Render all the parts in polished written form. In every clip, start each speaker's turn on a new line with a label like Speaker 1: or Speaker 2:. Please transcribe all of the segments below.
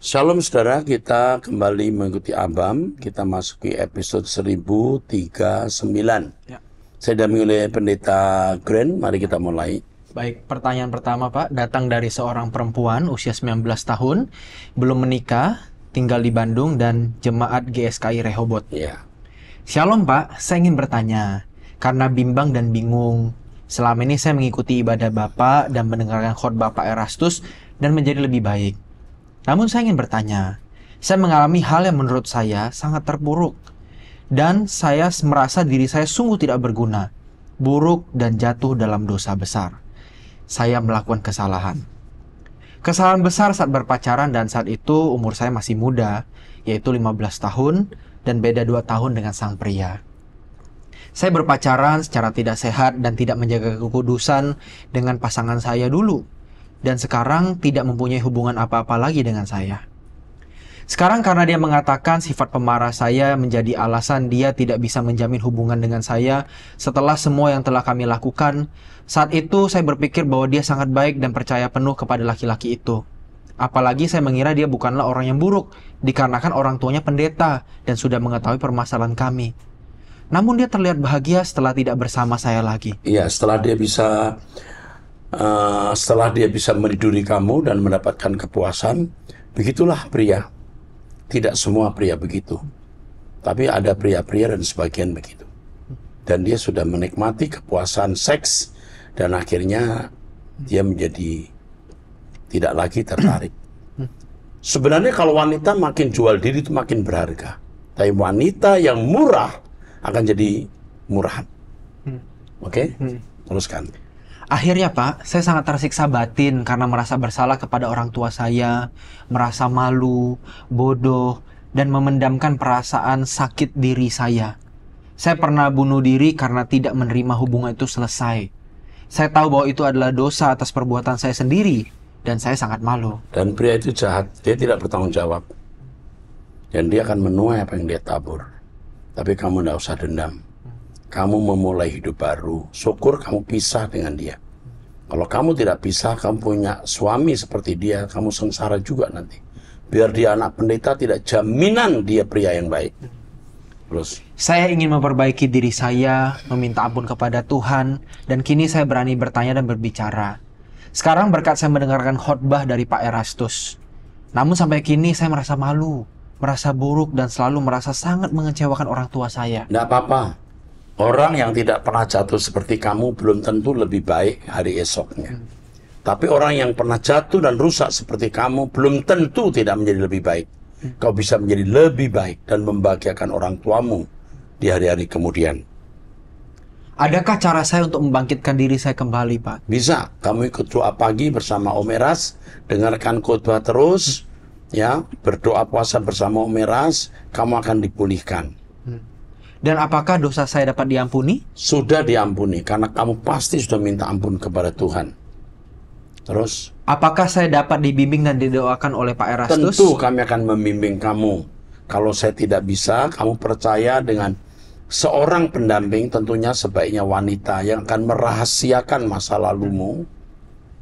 Speaker 1: Shalom saudara, kita kembali mengikuti Abam. Kita masuki episode 1039.
Speaker 2: Ya.
Speaker 1: Saya didampingi oleh Pendeta Gren. Mari kita mulai.
Speaker 2: Baik, pertanyaan pertama Pak, datang dari seorang perempuan usia 19 tahun, belum menikah, tinggal di Bandung dan jemaat GSKI Rehoboth.
Speaker 1: Ya.
Speaker 2: Shalom Pak, saya ingin bertanya, karena bimbang dan bingung. Selama ini saya mengikuti ibadah Bapak dan mendengarkan khotbah Pak Erastus dan menjadi lebih baik. Namun saya ingin bertanya, saya mengalami hal yang menurut saya sangat terpuruk. Dan saya merasa diri saya sungguh tidak berguna, buruk dan jatuh dalam dosa besar. Saya melakukan kesalahan. Kesalahan besar saat berpacaran dan saat itu umur saya masih muda, yaitu 15 tahun dan beda 2 tahun dengan sang pria. Saya berpacaran secara tidak sehat dan tidak menjaga kekudusan dengan pasangan saya dulu. Dan sekarang tidak mempunyai hubungan apa-apa lagi dengan saya. Sekarang karena dia mengatakan sifat pemarah saya menjadi alasan dia tidak bisa menjamin hubungan dengan saya setelah semua yang telah kami lakukan. Saat itu saya berpikir bahwa dia sangat baik dan percaya penuh kepada laki-laki itu. Apalagi saya mengira dia bukanlah orang yang buruk, dikarenakan orang tuanya pendeta dan sudah mengetahui permasalahan kami. Namun dia terlihat bahagia setelah tidak bersama saya lagi.
Speaker 1: Iya, setelah dia bisa meniduri kamu dan mendapatkan kepuasan, begitulah pria. Tidak semua pria begitu, tapi ada pria-pria dan sebagian begitu. Dan dia sudah menikmati kepuasan seks dan akhirnya dia menjadi tidak lagi tertarik. Sebenarnya kalau wanita makin jual diri itu makin berharga. Tapi wanita yang murah akan jadi murahan. Oke? Teruskan.
Speaker 2: Akhirnya Pak, saya sangat tersiksa batin karena merasa bersalah kepada orang tua saya, merasa malu, bodoh, dan memendamkan perasaan sakit diri saya. Saya pernah bunuh diri karena tidak menerima hubungan itu selesai. Saya tahu bahwa itu adalah dosa atas perbuatan saya sendiri, dan saya sangat malu.
Speaker 1: Dan pria itu jahat, dia tidak bertanggung jawab. Dan dia akan menuai apa yang dia tabur. Tapi kamu tidak usah dendam. Kamu memulai hidup baru. Syukur kamu pisah dengan dia. Kalau kamu tidak pisah, kamu punya suami seperti dia, kamu sengsara juga nanti. Biar dia anak pendeta, tidak jaminan dia pria yang baik. Terus.
Speaker 2: Saya ingin memperbaiki diri saya, meminta ampun kepada Tuhan, dan kini saya berani bertanya dan berbicara. Sekarang berkat saya mendengarkan khotbah dari Pak Erastus. Namun sampai kini saya merasa malu, merasa buruk, dan selalu merasa sangat mengecewakan orang tua saya.
Speaker 1: Tidak apa-apa. Orang yang tidak pernah jatuh seperti kamu belum tentu lebih baik hari esoknya. Tapi orang yang pernah jatuh dan rusak seperti kamu belum tentu tidak menjadi lebih baik. Kau bisa menjadi lebih baik dan membahagiakan orang tuamu di hari-hari kemudian.
Speaker 2: Adakah cara saya untuk membangkitkan diri saya kembali, Pak?
Speaker 1: Bisa. Kamu ikut doa pagi bersama Om Eras, dengarkan khotbah terus, ya, berdoa puasa bersama Om Eras, kamu akan dipulihkan.
Speaker 2: Dan apakah dosa saya dapat diampuni?
Speaker 1: Sudah diampuni, karena kamu pasti sudah minta ampun kepada Tuhan. Terus?
Speaker 2: Apakah saya dapat dibimbing dan didoakan oleh Pak Erastus?
Speaker 1: Tentu kami akan membimbing kamu. Kalau saya tidak bisa, kamu percaya dengan seorang pendamping, tentunya sebaiknya wanita yang akan merahasiakan masa lalumu,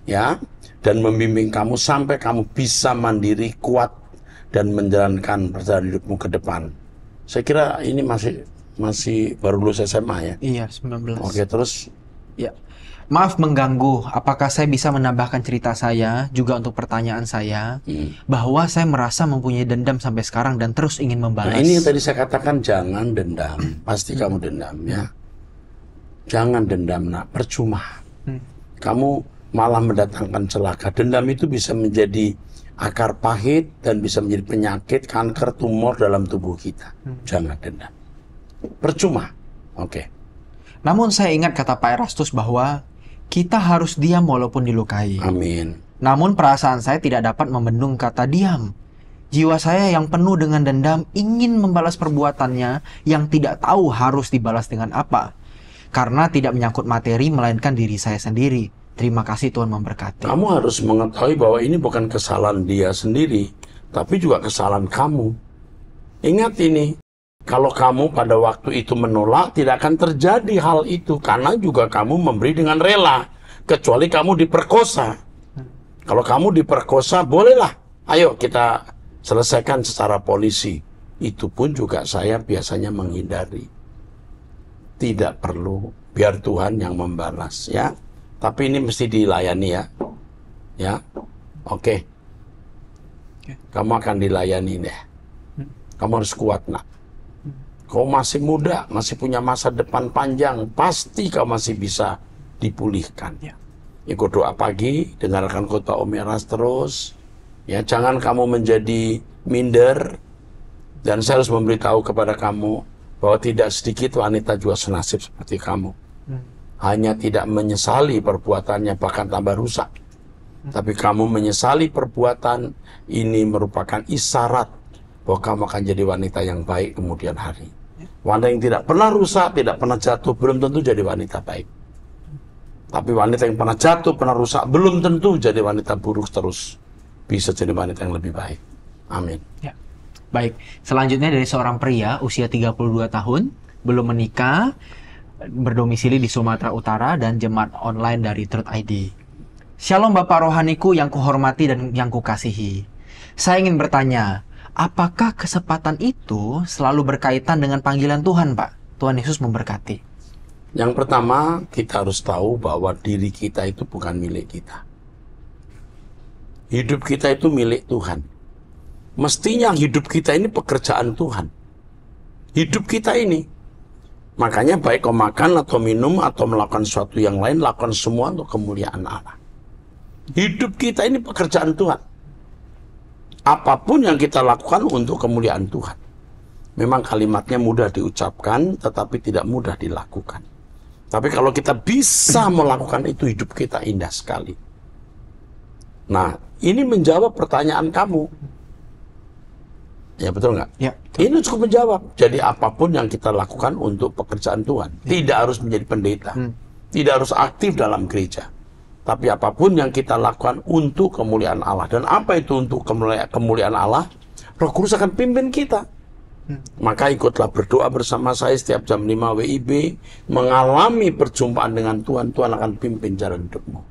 Speaker 1: ya, dan membimbing kamu sampai kamu bisa mandiri, kuat, dan menjalankan perjalanan hidupmu ke depan. Saya kira ini masih baru lulus SMA ya?
Speaker 2: Iya, 19.
Speaker 1: Oke, terus?
Speaker 2: Ya. Maaf mengganggu, apakah saya bisa menambahkan cerita saya juga untuk pertanyaan saya bahwa saya merasa mempunyai dendam sampai sekarang dan terus ingin membalas.
Speaker 1: Nah, ini yang tadi saya katakan, jangan dendam. Pasti kamu dendam ya. Jangan dendam, nak, percuma. Kamu malah mendatangkan celaka. Dendam itu bisa menjadi akar pahit dan bisa menjadi penyakit, kanker, tumor dalam tubuh kita. Jangan dendam. Percuma. Oke.
Speaker 2: Namun saya ingat kata Pak Erastus bahwa kita harus diam walaupun dilukai.
Speaker 1: Amin.
Speaker 2: Namun perasaan saya tidak dapat membendung kata diam. Jiwa saya yang penuh dengan dendam ingin membalas perbuatannya yang tidak tahu harus dibalas dengan apa. Karena tidak menyangkut materi melainkan diri saya sendiri. Terima kasih, Tuhan memberkati.
Speaker 1: Kamu harus mengetahui bahwa ini bukan kesalahan dia sendiri, tapi juga kesalahan kamu. Ingat ini. Kalau kamu pada waktu itu menolak, tidak akan terjadi hal itu. Karena juga kamu memberi dengan rela. Kecuali kamu diperkosa. Kalau kamu diperkosa, bolehlah. Ayo kita Selesaikan secara polisi. Itu pun juga saya biasanya menghindari. Tidak perlu, biar Tuhan yang membalas ya. Tapi ini mesti dilayani ya. Ya. Oke. Kamu akan dilayani deh. Kamu harus kuat, nak. Kau masih muda, masih punya masa depan panjang, pasti kau masih bisa dipulihkan. Ya. Ikut doa pagi, dengarkan khotbah Om Eras terus. Ya, jangan kamu menjadi minder. Dan saya harus memberitahu kepada kamu bahwa tidak sedikit wanita juga senasib seperti kamu. Hanya tidak menyesali perbuatannya, bahkan tambah rusak. Tapi kamu menyesali perbuatan ini merupakan isyarat bahwa kamu akan jadi wanita yang baik kemudian hari. Wanita yang tidak pernah rusak, tidak pernah jatuh, belum tentu jadi wanita baik. Tapi wanita yang pernah jatuh, pernah rusak, belum tentu jadi wanita buruk terus. Bisa jadi wanita yang lebih baik. Amin.
Speaker 2: Ya. Baik, selanjutnya dari seorang pria usia 32 tahun, belum menikah, berdomisili di Sumatera Utara dan jemaat online dari Truth ID. Shalom Bapak Rohaniku yang kuhormati dan yang kukasihi. Saya ingin bertanya, apakah kesempatan itu selalu berkaitan dengan panggilan Tuhan, Pak? Tuhan Yesus memberkati.
Speaker 1: Yang pertama, kita harus tahu bahwa diri kita itu bukan milik kita. Hidup kita itu milik Tuhan. Mestinya hidup kita ini pekerjaan Tuhan. Hidup kita ini. Makanya baik kau makan atau minum atau melakukan sesuatu yang lain, lakukan semua untuk kemuliaan Allah. Hidup kita ini pekerjaan Tuhan. Apapun yang kita lakukan untuk kemuliaan Tuhan. Memang kalimatnya mudah diucapkan, tetapi tidak mudah dilakukan. Tapi kalau kita bisa melakukan itu, hidup kita indah sekali. Nah, ini menjawab pertanyaan kamu. Ya betul nggak?
Speaker 2: Ya.
Speaker 1: Ini cukup menjawab. Jadi apapun yang kita lakukan untuk pekerjaan Tuhan, tidak harus menjadi pendeta, tidak harus aktif dalam gereja. Tapi apapun yang kita lakukan untuk kemuliaan Allah. Dan apa itu untuk kemuliaan Allah? Roh Kudus akan pimpin kita. Maka ikutlah berdoa bersama saya setiap jam 5 WIB, mengalami perjumpaan dengan Tuhan. Tuhan akan pimpin jalan hidupmu.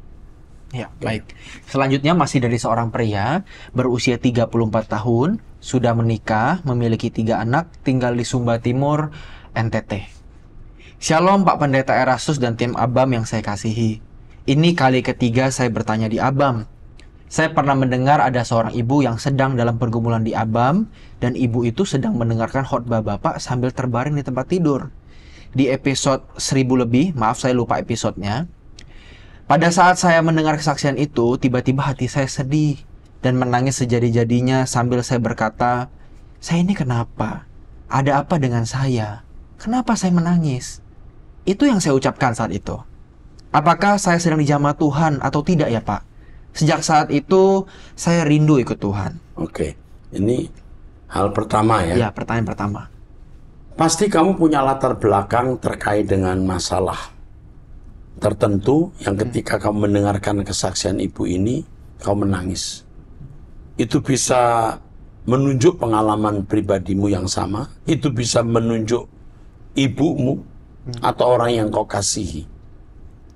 Speaker 2: Ya, baik. Selanjutnya masih dari seorang pria berusia 34 tahun, sudah menikah, memiliki 3 anak, tinggal di Sumba Timur, NTT. Shalom Pak Pendeta Erastus dan tim ABAM yang saya kasihi. Ini kali ketiga saya bertanya di ABAM. Saya pernah mendengar ada seorang ibu yang sedang dalam pergumulan di ABAM, dan ibu itu sedang mendengarkan khotbah Bapak sambil terbaring di tempat tidur. Di episode 1000 lebih, maaf saya lupa episodenya. Pada saat saya mendengar kesaksian itu, tiba-tiba hati saya sedih dan menangis sejadi-jadinya sambil saya berkata, saya ini kenapa? Ada apa dengan saya? Kenapa saya menangis? Itu yang saya ucapkan saat itu. Apakah saya sedang dijamah Tuhan atau tidak ya Pak? Sejak saat itu, saya rindu ikut Tuhan.
Speaker 1: Oke, ini hal pertama ya.
Speaker 2: Ya, pertanyaan pertama.
Speaker 1: Pasti kamu punya latar belakang terkait dengan masalah tertentu yang ketika kamu mendengarkan kesaksian ibu ini, kamu menangis. Itu bisa menunjuk pengalaman pribadimu yang sama, itu bisa menunjuk ibumu atau orang yang kau kasihi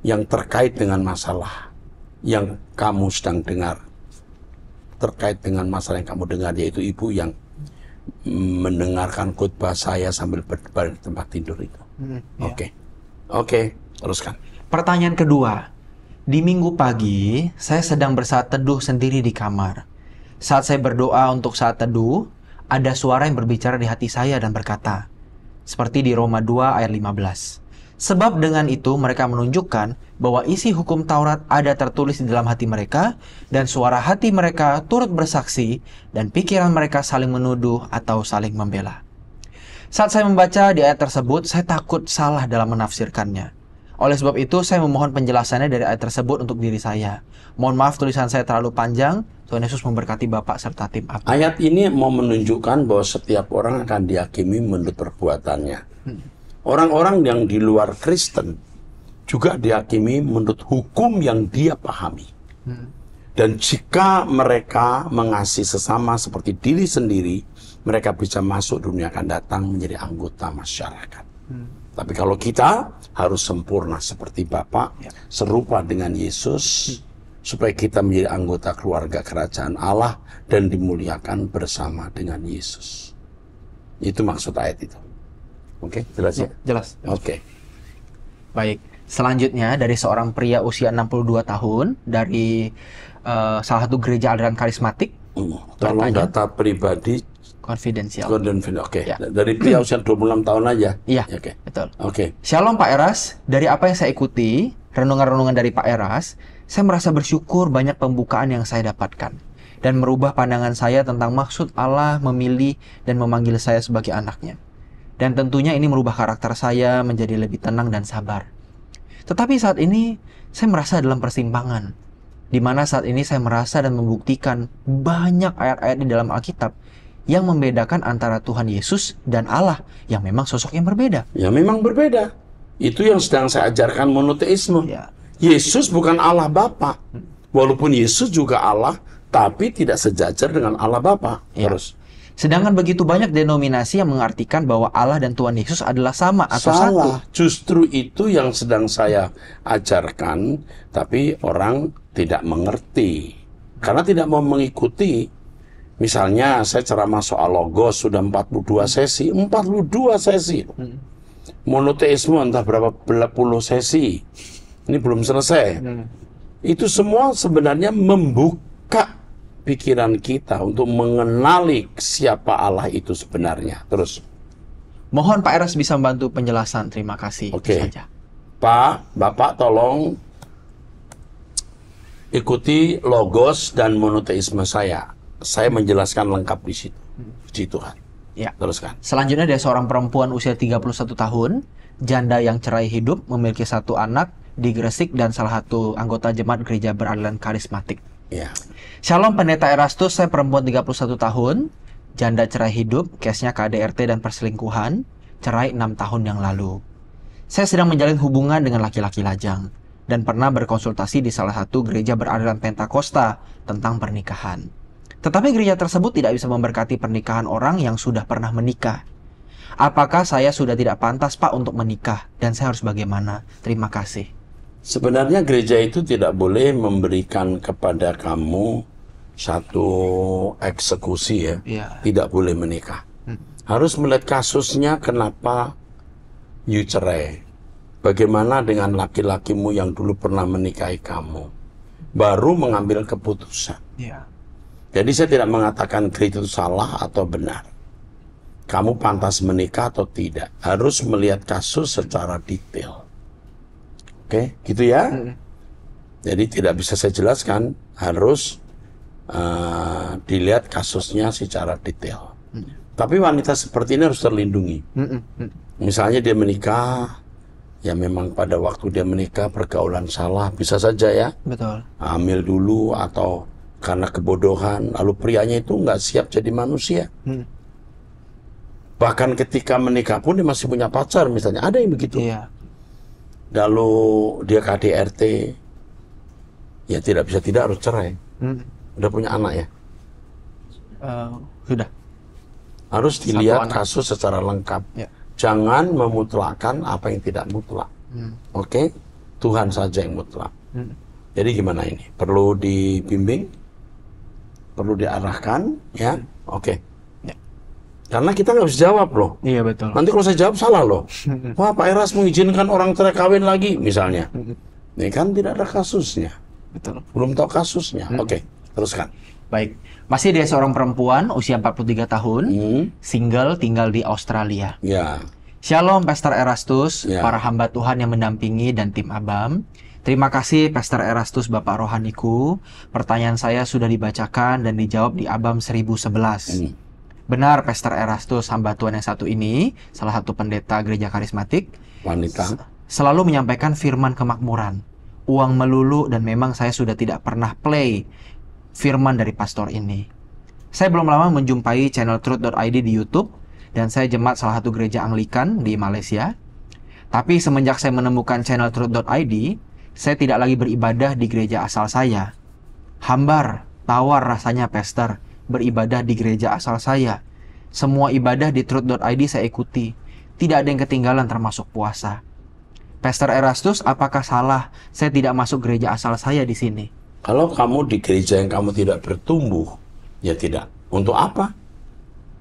Speaker 1: yang terkait dengan masalah yang kamu sedang dengar. Terkait dengan masalah yang kamu dengar, yaitu ibu yang mendengarkan khotbah saya sambil berbaring di tempat tidur itu. Oke, teruskan.
Speaker 2: Pertanyaan kedua, di minggu pagi saya sedang bersaat teduh sendiri di kamar. Saat saya berdoa untuk saat teduh, ada suara yang berbicara di hati saya dan berkata, seperti di Roma 2 ayat 15. Sebab dengan itu mereka menunjukkan bahwa isi hukum Taurat ada tertulis di dalam hati mereka, dan suara hati mereka turut bersaksi, dan pikiran mereka saling menuduh atau saling membela. Saat saya membaca di ayat tersebut, saya takut salah dalam menafsirkannya. Oleh sebab itu, saya memohon penjelasannya dari ayat tersebut untuk diri saya. Mohon maaf tulisan saya terlalu panjang. Tuhan Yesus memberkati Bapak serta tim ABAM.
Speaker 1: Ayat ini mau menunjukkan bahwa setiap orang akan dihakimi menurut perbuatannya. Orang-orang yang di luar Kristen juga dihakimi menurut hukum yang dia pahami. Dan jika mereka mengasihi sesama seperti diri sendiri, mereka bisa masuk dunia akan datang menjadi anggota masyarakat. Tapi kalau kita harus sempurna seperti Bapa, serupa dengan Yesus, supaya kita menjadi anggota keluarga kerajaan Allah dan dimuliakan bersama dengan Yesus. Itu maksud ayat itu. Oke, jelas ya?
Speaker 2: Jelas.
Speaker 1: Oke.
Speaker 2: Baik. Selanjutnya dari seorang pria usia 62 tahun dari salah satu gereja aliran karismatik.
Speaker 1: Tolong data pribadi
Speaker 2: konfidensial.
Speaker 1: Oke.
Speaker 2: Ya.
Speaker 1: Dari pria usia 26 tahun aja.
Speaker 2: Iya.
Speaker 1: Oke.
Speaker 2: Betul.
Speaker 1: Oke.
Speaker 2: Shalom Pak Eras. Dari apa yang saya ikuti, renungan-renungan dari Pak Eras, saya merasa bersyukur banyak pembukaan yang saya dapatkan dan merubah pandangan saya tentang maksud Allah memilih dan memanggil saya sebagai anaknya. Dan tentunya ini merubah karakter saya menjadi lebih tenang dan sabar. Tetapi saat ini saya merasa dalam persimpangan, di mana saat ini saya merasa dan membuktikan banyak ayat-ayat di dalam Alkitab yang membedakan antara Tuhan Yesus dan Allah yang memang sosok yang berbeda.
Speaker 1: Ya memang berbeda. Itu yang sedang saya ajarkan monoteisme.
Speaker 2: Ya.
Speaker 1: Yesus bukan Allah Bapa. Walaupun Yesus juga Allah, tapi tidak sejajar dengan Allah Bapa.
Speaker 2: Ya.
Speaker 1: Terus.
Speaker 2: Sedangkan begitu banyak denominasi yang mengartikan bahwa Allah dan Tuhan Yesus adalah sama atau satu.
Speaker 1: Salah. Justru itu yang sedang saya ajarkan, tapi orang tidak mengerti. Karena tidak mau mengikuti. Misalnya saya ceramah soal logos sudah 42 sesi. 42 sesi. Monoteisme entah berapa puluh sesi. Ini belum selesai. Itu semua sebenarnya membuka pikiran kita untuk mengenali siapa Allah itu sebenarnya. Terus.
Speaker 2: Mohon Pak Eras bisa membantu penjelasan. Terima kasih.
Speaker 1: Oke.
Speaker 2: Saja.
Speaker 1: Pak, Bapak tolong ikuti logos dan monoteisme saya. Saya menjelaskan lengkap di situ. Puji Tuhan.
Speaker 2: Ya.
Speaker 1: Teruskan.
Speaker 2: Selanjutnya ada seorang perempuan usia 31 tahun, janda yang cerai hidup, memiliki satu anak di Gresik dan salah satu anggota jemaat gereja beraliran karismatik.
Speaker 1: Ya.
Speaker 2: Shalom Pendeta Erastus, saya perempuan 31 tahun, janda cerai hidup, case-nya KDRT dan perselingkuhan, cerai 6 tahun yang lalu. Saya sedang menjalin hubungan dengan laki-laki lajang dan pernah berkonsultasi di salah satu gereja beraliran Pentakosta tentang pernikahan. Tetapi gereja tersebut tidak bisa memberkati pernikahan orang yang sudah pernah menikah. Apakah saya sudah tidak pantas Pak untuk menikah dan saya harus bagaimana? Terima kasih.
Speaker 1: Sebenarnya gereja itu tidak boleh memberikan kepada kamu satu eksekusi ya.
Speaker 2: Iya.
Speaker 1: Tidak boleh menikah. Harus melihat kasusnya kenapa you cerai. Bagaimana dengan laki-lakimu yang dulu pernah menikahi kamu. Baru mengambil keputusan.
Speaker 2: Iya.
Speaker 1: Jadi saya tidak mengatakan gereja itu salah atau benar. Kamu pantas menikah atau tidak. Harus melihat kasus secara detail. Oke, gitu ya. Jadi tidak bisa saya jelaskan, harus dilihat kasusnya secara detail. Tapi wanita seperti ini harus terlindungi. Misalnya dia menikah, ya memang pada waktu dia menikah pergaulan salah, bisa saja ya.
Speaker 2: Betul.
Speaker 1: Hamil dulu atau karena kebodohan, lalu prianya itu nggak siap jadi manusia. Bahkan ketika menikah pun dia masih punya pacar, misalnya ada yang begitu.
Speaker 2: Iya.
Speaker 1: Lalu dia KDRT, ya tidak bisa tidak harus cerai. Udah punya anak ya?
Speaker 2: Sudah.
Speaker 1: Harus dilihat kasus secara lengkap.
Speaker 2: Ya.
Speaker 1: Jangan memutlakkan apa yang tidak mutlak. Oke? Tuhan saja yang mutlak. Jadi gimana ini? Perlu dibimbing? Perlu diarahkan? Ya? Oke. Karena kita nggak bisa jawab loh.
Speaker 2: Iya betul.
Speaker 1: Nanti kalau saya jawab salah loh. Wah, Pak Eras mengizinkan orang cerai kawin lagi misalnya. Ini kan tidak ada kasusnya.
Speaker 2: Betul.
Speaker 1: Belum tahu kasusnya. Oke, teruskan.
Speaker 2: Baik. Masih ada seorang perempuan usia 43 tahun, single, tinggal di Australia.
Speaker 1: Ya.
Speaker 2: Shalom Pastor Erastus,
Speaker 1: Ya.
Speaker 2: para hamba Tuhan yang mendampingi dan tim Abam. Terima kasih Pastor Erastus Bapak Rohaniku. Pertanyaan saya sudah dibacakan dan dijawab di Abam 1011. Benar, Pastor Erastus, hamba Tuhan yang satu ini, salah satu pendeta gereja karismatik,
Speaker 1: Wanita.
Speaker 2: selalu menyampaikan firman kemakmuran, uang melulu, dan memang saya sudah tidak pernah play firman dari pastor ini. Saya belum lama menjumpai channel truth.id di YouTube, dan saya jemaat salah satu gereja Anglikan di Malaysia. Tapi semenjak saya menemukan channel truth.id, saya tidak lagi beribadah di gereja asal saya. Hambar, tawar rasanya Pastor, beribadah di gereja asal saya. Semua ibadah di truth.id saya ikuti. Tidak ada yang ketinggalan termasuk puasa. Pastor Erastus, apakah salah saya tidak masuk gereja asal saya di sini?
Speaker 1: Kalau kamu di gereja yang kamu tidak bertumbuh, ya tidak. Untuk apa?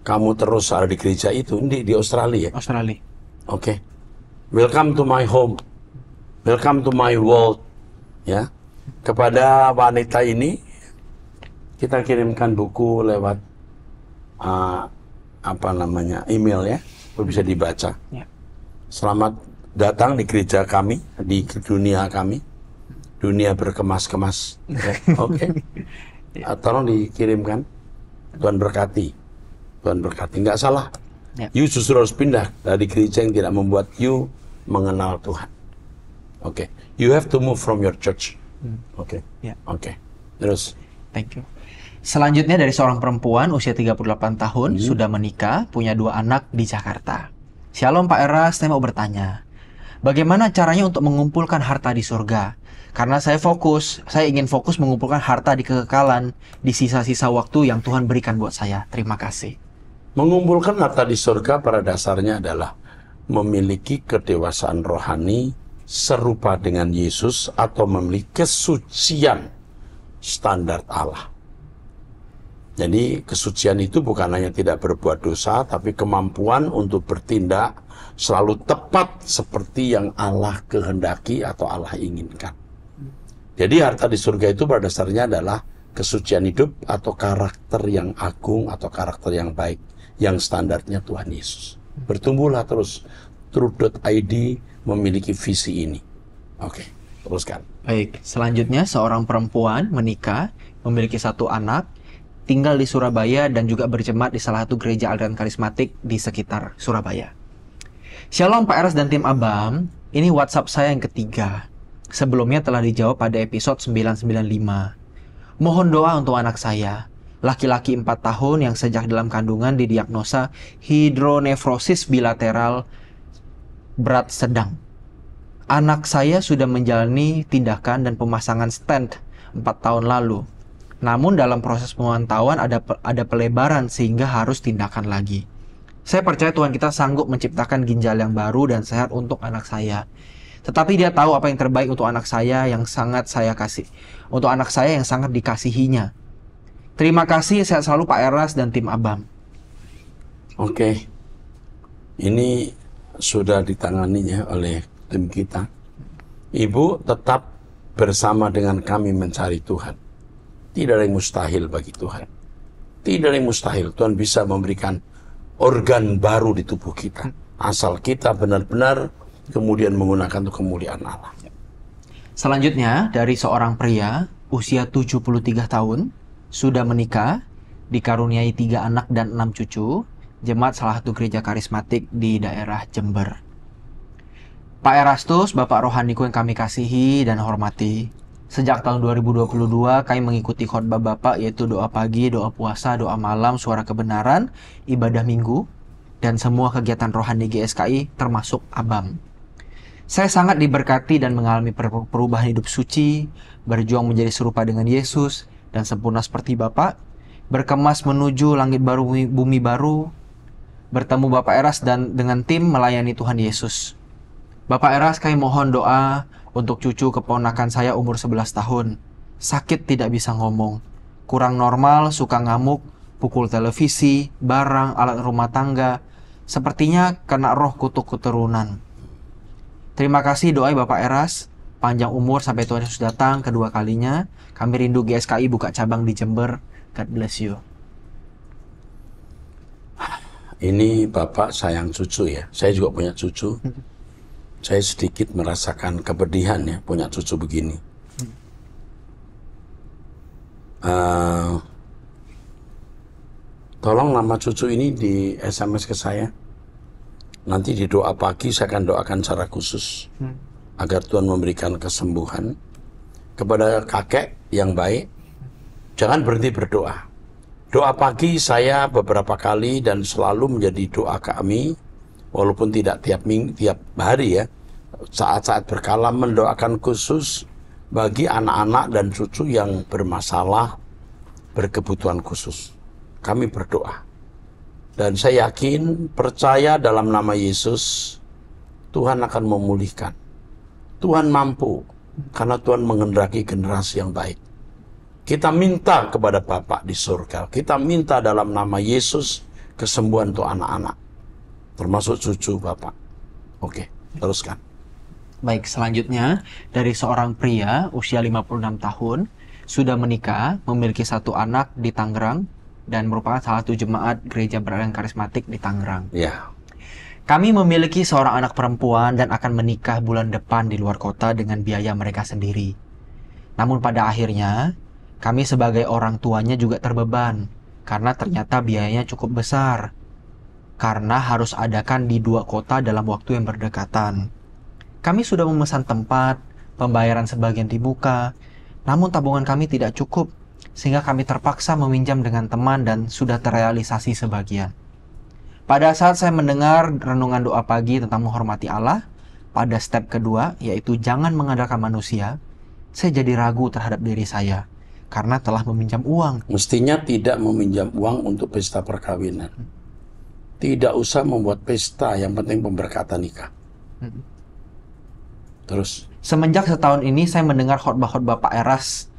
Speaker 1: Kamu terus ada di gereja itu, di Australia.
Speaker 2: Australia.
Speaker 1: Oke. Welcome to my home. Welcome to my world. Ya. Kepada wanita ini, kita kirimkan buku lewat email ya. Bisa dibaca.
Speaker 2: Ya.
Speaker 1: Selamat datang di gereja kami, di dunia kami. Dunia berkemas-kemas. Oke. Tolong dikirimkan. Tuhan berkati. Tuhan berkati. Nggak salah.
Speaker 2: Ya.
Speaker 1: You justru harus pindah dari gereja yang tidak membuat you mengenal Tuhan. Oke. You have to move from your church. Oke.
Speaker 2: Ya.
Speaker 1: Oke. Terus.
Speaker 2: Thank you. Selanjutnya dari seorang perempuan usia 38 tahun, sudah menikah, punya 2 anak di Jakarta. Shalom Pak Eras, saya mau bertanya. Bagaimana caranya untuk mengumpulkan harta di surga? Karena saya ingin fokus mengumpulkan harta di kekekalan, di sisa-sisa waktu yang Tuhan berikan buat saya. Terima kasih.
Speaker 1: Mengumpulkan harta di surga pada dasarnya adalah memiliki kedewasaan rohani serupa dengan Yesus atau memiliki kesucian standar Allah. Jadi kesucian itu bukan hanya tidak berbuat dosa, tapi kemampuan untuk bertindak selalu tepat seperti yang Allah kehendaki atau Allah inginkan. Jadi harta di surga itu pada dasarnya adalah kesucian hidup atau karakter yang agung atau karakter yang baik yang standarnya Tuhan Yesus. Bertumbuhlah terus. Truth.id memiliki visi ini. Oke, teruskan.
Speaker 2: Baik, selanjutnya seorang perempuan menikah, memiliki 1 anak, tinggal di Surabaya dan juga berjemaat di salah satu gereja aliran karismatik di sekitar Surabaya. Shalom Pak Eras dan tim Abam, ini WhatsApp saya yang ketiga. Sebelumnya telah dijawab pada episode 995. Mohon doa untuk anak saya, laki-laki 4 tahun yang sejak dalam kandungan didiagnosa hidronefrosis bilateral berat sedang. Anak saya sudah menjalani tindakan dan pemasangan stent 4 tahun lalu. Namun dalam proses pemantauan ada pelebaran sehingga harus tindakan lagi. Saya percaya Tuhan kita sanggup menciptakan ginjal yang baru dan sehat untuk anak saya. Tetapi dia tahu apa yang terbaik untuk anak saya yang sangat saya kasih. Untuk anak saya yang sangat dikasihinya. Terima kasih, sehat selalu Pak Eras dan tim Abam.
Speaker 1: Oke. Ini sudah ditanganinya oleh tim kita. Ibu tetap bersama dengan kami mencari Tuhan. Tidak ada yang mustahil bagi Tuhan. Tidak ada yang mustahil. Tuhan bisa memberikan organ baru di tubuh kita. Asal kita benar-benar kemudian menggunakan untuk kemuliaan Allah.
Speaker 2: Selanjutnya, dari seorang pria usia 73 tahun, sudah menikah, dikaruniai 3 anak dan 6 cucu, jemaat salah satu gereja karismatik di daerah Jember. Pak Erastus, Bapak rohaniku yang kami kasihi dan hormati, sejak tahun 2022 kami mengikuti khotbah Bapak, yaitu doa pagi, doa puasa, doa malam, suara kebenaran, ibadah minggu, dan semua kegiatan rohani GSKI termasuk Abam. Saya sangat diberkati dan mengalami perubahan hidup suci, berjuang menjadi serupa dengan Yesus, dan sempurna seperti Bapak, berkemas menuju langit baru, bumi baru, bertemu Bapak Eras dan dengan tim melayani Tuhan Yesus. Bapak Eras, kami mohon doa untuk cucu keponakan saya umur 11 tahun. Sakit tidak bisa ngomong, kurang normal, suka ngamuk, pukul televisi, barang, alat rumah tangga. Sepertinya kena roh kutuk keturunan. Terima kasih doai Bapak Eras, panjang umur sampai Tuhan Yesus datang kedua kalinya. Kami rindu GSKI buka cabang di Jember. God bless you.
Speaker 1: Ini Bapak sayang cucu ya. Saya juga punya cucu. Saya sedikit merasakan kepedihan ya punya cucu begini. Tolong nama cucu ini di SMS ke saya. Nanti di doa pagi saya akan doakan secara khusus agar Tuhan memberikan kesembuhan kepada kakek yang baik. Jangan berhenti berdoa. Doa pagi saya beberapa kali dan selalu menjadi doa kami, walaupun tidak tiap hari ya. Saat-saat berkala mendoakan khusus bagi anak-anak dan cucu yang bermasalah, berkebutuhan khusus. Kami berdoa. Dan saya yakin, percaya dalam nama Yesus, Tuhan akan memulihkan. Tuhan mampu, karena Tuhan menghendaki generasi yang baik. Kita minta kepada Bapa di surga. Kita minta dalam nama Yesus kesembuhan untuk anak-anak. Termasuk cucu Bapak. Oke, teruskan.
Speaker 2: Baik, selanjutnya dari seorang pria usia 56 tahun, sudah menikah, memiliki satu anak di Tangerang, dan merupakan salah satu jemaat gereja beraliran karismatik di Tangerang.
Speaker 1: Ya.
Speaker 2: Kami memiliki seorang anak perempuan dan akan menikah bulan depan di luar kota dengan biaya mereka sendiri. Namun pada akhirnya, kami sebagai orang tuanya juga terbeban, karena ternyata biayanya cukup besar. Karena harus adakan di 2 kota dalam waktu yang berdekatan. Kami sudah memesan tempat, pembayaran sebagian dibuka, namun tabungan kami tidak cukup, sehingga kami terpaksa meminjam dengan teman dan sudah terrealisasi sebagian. Pada saat saya mendengar renungan doa pagi tentang menghormati Allah, pada step kedua, yaitu jangan mengandalkan manusia, saya jadi ragu terhadap diri saya, karena telah meminjam uang.
Speaker 1: Mestinya tidak meminjam uang untuk pesta perkawinan. Tidak usah membuat pesta, yang penting pemberkatan nikah. Terus?
Speaker 2: Semenjak setahun ini saya mendengar khotbah-khotbah Pak Eras,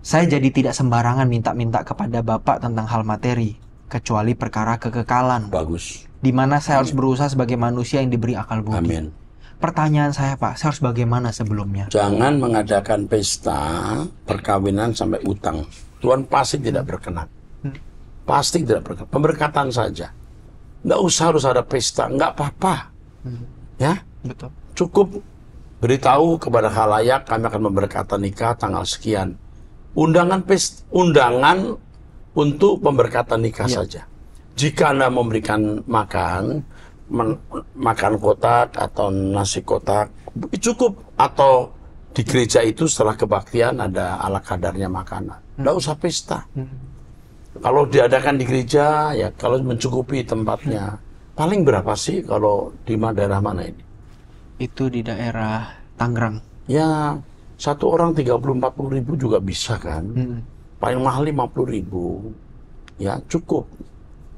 Speaker 2: saya jadi tidak sembarangan minta-minta kepada Bapak tentang hal materi, kecuali perkara kekekalan.
Speaker 1: Bagus.
Speaker 2: Di mana saya harus berusaha sebagai manusia yang diberi akal budi.
Speaker 1: Amin.
Speaker 2: Pertanyaan saya, Pak, saya harus bagaimana sebelumnya?
Speaker 1: Jangan mengadakan pesta perkawinan sampai utang. Tuhan pasti tidak berkenan. Pasti tidak berkenan. Pemberkatan saja. Nggak usah harus ada pesta. Nggak apa-apa. Ya,
Speaker 2: Betul.
Speaker 1: cukup beritahu kepada khalayak kami akan memberkatan nikah tanggal sekian. Undangan untuk pemberkatan nikah saja. Jika Anda memberikan makan kotak atau nasi kotak, cukup. Atau di gereja itu setelah kebaktian ada ala kadarnya makanan. Nggak usah pesta. Kalau diadakan di gereja, ya kalau mencukupi tempatnya. Paling berapa sih kalau di daerah mana ini?
Speaker 2: Itu di daerah Tangerang.
Speaker 1: Ya, satu orang 30-40 ribu juga bisa kan. Paling mahal 50 ribu. Ya, cukup.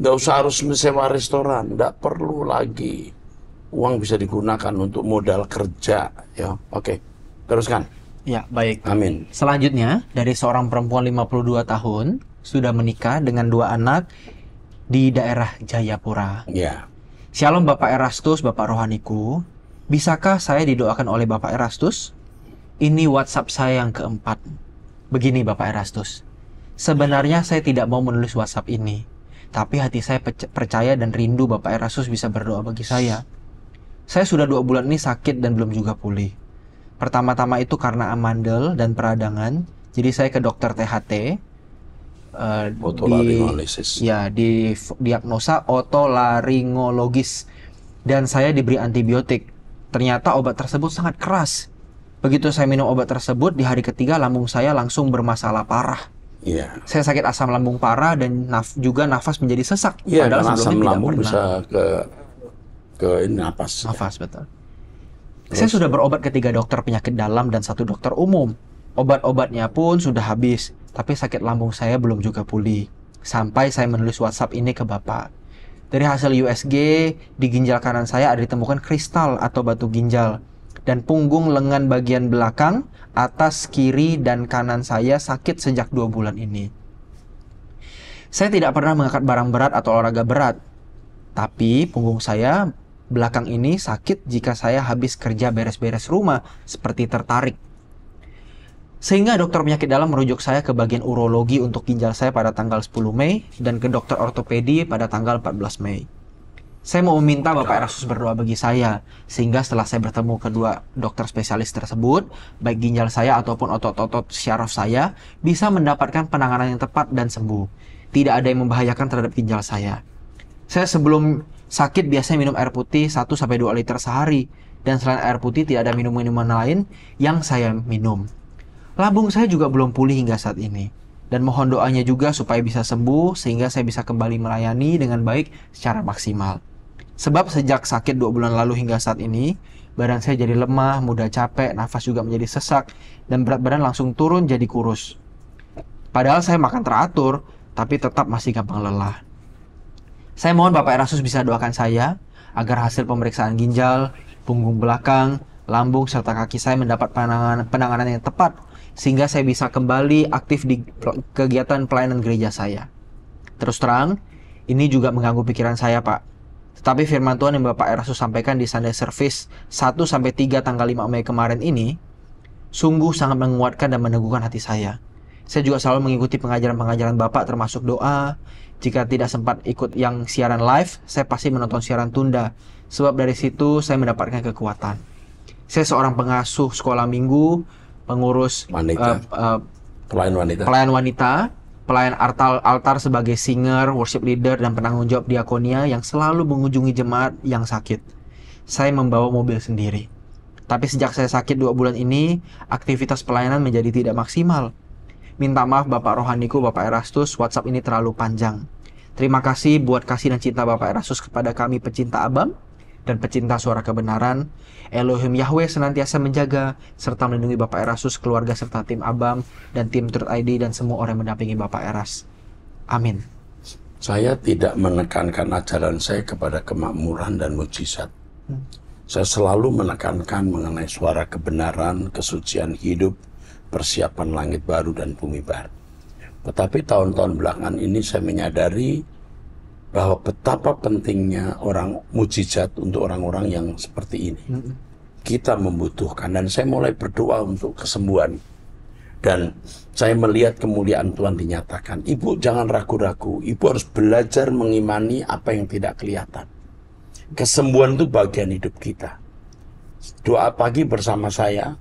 Speaker 1: Nggak usah harus menyewa restoran. Nggak perlu lagi. Uang bisa digunakan untuk modal kerja. Ya, oke. Teruskan.
Speaker 2: Ya, baik.
Speaker 1: Amin.
Speaker 2: Selanjutnya, dari seorang perempuan 52 tahun, sudah menikah dengan 2 anak di daerah Jayapura.
Speaker 1: Ya.
Speaker 2: Shalom Bapak Erastus, Bapak Rohaniku. Bisakah saya didoakan oleh Bapak Erastus? Ini WhatsApp saya yang keempat. Begini Bapak Erastus. Sebenarnya saya tidak mau menulis WhatsApp ini. Tapi hati saya percaya dan rindu Bapak Erastus bisa berdoa bagi saya. Saya sudah 2 bulan ini sakit dan belum juga pulih. Pertama-tama itu karena amandel dan peradangan. Jadi saya ke dokter THT. Di diagnosa otolaringologis. Dan saya diberi antibiotik. Ternyata obat tersebut sangat keras. Begitu saya minum obat tersebut, di hari ketiga lambung saya langsung bermasalah parah.
Speaker 1: Iya.
Speaker 2: Saya sakit asam lambung parah dan juga nafas menjadi sesak.
Speaker 1: Iya,
Speaker 2: Padahal
Speaker 1: karena asam
Speaker 2: sebelumnya
Speaker 1: lambung
Speaker 2: tidak pernah.
Speaker 1: bisa ke nafas.
Speaker 2: Nafas, betul. Saya sudah berobat ke 3 dokter penyakit dalam dan 1 dokter umum. Obat-obatnya pun sudah habis, tapi sakit lambung saya belum juga pulih. Sampai saya menulis WhatsApp ini ke Bapak. Dari hasil USG, di ginjal kanan saya ada ditemukan kristal atau batu ginjal. Dan punggung lengan bagian belakang, atas, kiri, dan kanan saya sakit sejak 2 bulan ini. Saya tidak pernah mengangkat barang berat atau olahraga berat. Tapi punggung saya belakang ini sakit jika saya habis kerja beres-beres rumah, seperti tertarik. Sehingga dokter penyakit dalam merujuk saya ke bagian urologi untuk ginjal saya pada tanggal 10 Mei dan ke dokter ortopedi pada tanggal 14 Mei. Saya mau meminta Bapak Erastus berdoa bagi saya, sehingga setelah saya bertemu kedua dokter spesialis tersebut, baik ginjal saya ataupun otot-otot syaraf saya bisa mendapatkan penanganan yang tepat dan sembuh. Tidak ada yang membahayakan terhadap ginjal saya. Saya sebelum sakit biasanya minum air putih 1-2 liter sehari, dan selain air putih tidak ada minuman lain yang saya minum. Lambung saya juga belum pulih hingga saat ini. Dan mohon doanya juga supaya bisa sembuh sehingga saya bisa kembali melayani dengan baik secara maksimal. Sebab sejak sakit 2 bulan lalu hingga saat ini, badan saya jadi lemah, mudah capek, nafas juga menjadi sesak, dan berat badan langsung turun jadi kurus. Padahal saya makan teratur, tapi tetap masih gampang lelah. Saya mohon Bapak Erastus bisa doakan saya agar hasil pemeriksaan ginjal, punggung belakang, lambung, serta kaki saya mendapat penanganan yang tepat sehingga saya bisa kembali aktif di kegiatan pelayanan gereja saya. Terus terang, ini juga mengganggu pikiran saya, Pak. Tetapi firman Tuhan yang Bapak Erastus sampaikan di Sunday Service 1-3 tanggal 5 Mei kemarin ini sungguh sangat menguatkan dan meneguhkan hati saya. Saya juga selalu mengikuti pengajaran-pengajaran Bapak termasuk doa. Jika tidak sempat ikut yang siaran live, saya pasti menonton siaran tunda. Sebab dari situ saya mendapatkan kekuatan. Saya seorang pengasuh sekolah minggu, pengurus pelayan wanita, pelayan altar sebagai singer, worship leader, dan penanggung jawab diakonia yang selalu mengunjungi jemaat yang sakit. Saya membawa mobil sendiri. Tapi sejak saya sakit 2 bulan ini, aktivitas pelayanan menjadi tidak maksimal. Minta maaf Bapak Rohaniku, Bapak Erastus, WhatsApp ini terlalu panjang. Terima kasih buat kasih dan cinta Bapak Erastus kepada kami pecinta Abam dan pecinta suara kebenaran. Elohim Yahweh senantiasa menjaga serta melindungi Bapak Erastus, keluarga serta tim Abam dan tim Truth ID dan semua orang yang mendampingi Bapak Eras. Amin.
Speaker 1: Saya tidak menekankan ajaran saya kepada kemakmuran dan mujizat. Saya selalu menekankan mengenai suara kebenaran, kesucian hidup, persiapan langit baru dan bumi baru. Tetapi tahun-tahun belakangan ini saya menyadari bahwa betapa pentingnya orang mujizat untuk orang-orang yang seperti ini. Kita membutuhkan, dan saya mulai berdoa untuk kesembuhan. Dan saya melihat kemuliaan Tuhan dinyatakan. Ibu jangan ragu-ragu, ibu harus belajar mengimani apa yang tidak kelihatan. Kesembuhan itu bagian hidup kita. Doa pagi bersama saya,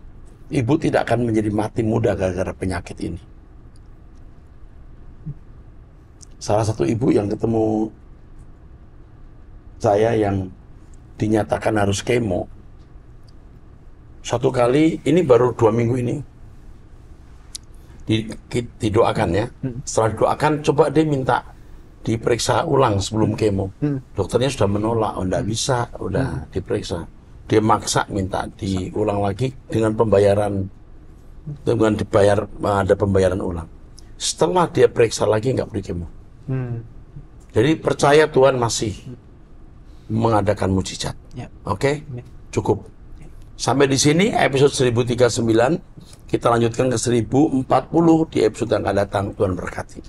Speaker 1: ibu tidak akan menjadi mati muda gara-gara penyakit ini. Salah satu ibu yang ketemu saya yang dinyatakan harus kemo, satu kali, ini baru 2 minggu ini, didoakan ya. Setelah didoakan, coba dia minta diperiksa ulang sebelum kemo. Dokternya sudah menolak, enggak bisa, udah diperiksa. Dia maksa minta diulang lagi dengan dibayar, ada pembayaran ulang. Setelah dia periksa lagi nggak perlu kemo. Jadi percaya Tuhan masih mengadakan mujizat. Oke? Cukup. Sampai di sini episode 1039, kita lanjutkan ke 1040 di episode yang akan datang. Tuhan berkati.